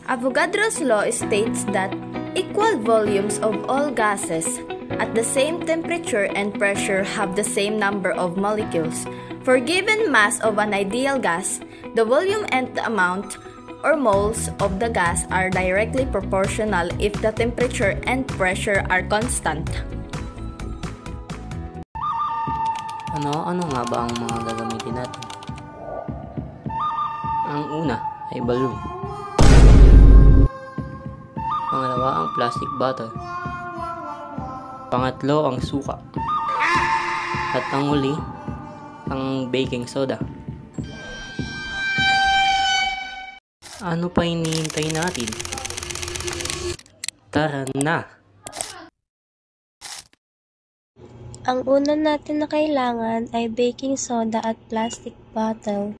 Avogadro's law states that equal volumes of all gases at the same temperature and pressure have the same number of molecules. For given mass of an ideal gas, the volume and the amount or moles of the gas are directly proportional if the temperature and pressure are constant. Ano nga ba ang mga gagamitin natin? Ang una ay balloon. Pangalawa ang plastic bottle. Pangatlo ang suka. At ang huli, ang baking soda. Ano pa hinihintay natin? Tara na! Ang una natin na kailangan ay baking soda at plastic bottle.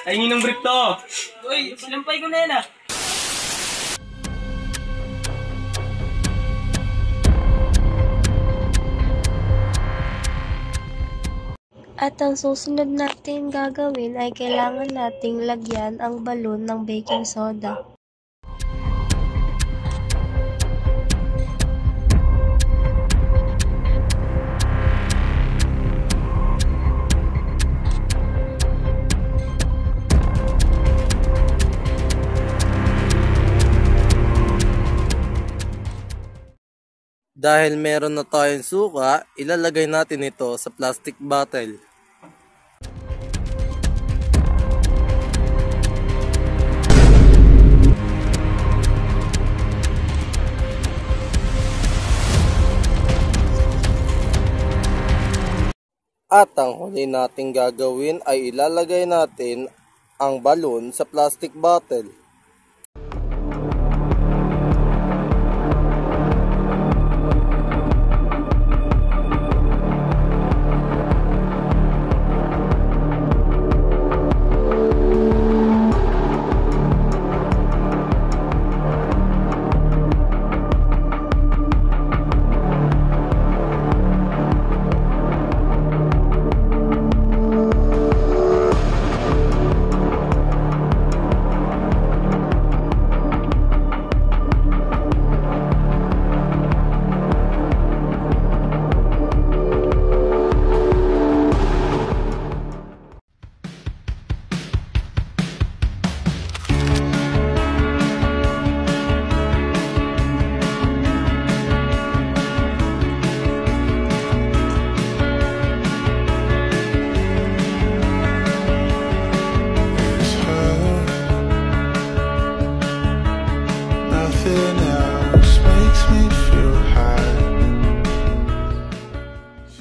Ay, ninong brief to! Uy, silampay ko na yan ah! At ang susunod natin gagawin ay kailangan nating lagyan ang balon ng baking soda. Dahil meron na tayong suka, ilalagay natin ito sa plastic bottle. At ang huli nating gagawin ay ilalagay natin ang balon sa plastic bottle.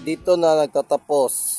Dito na nagtatapos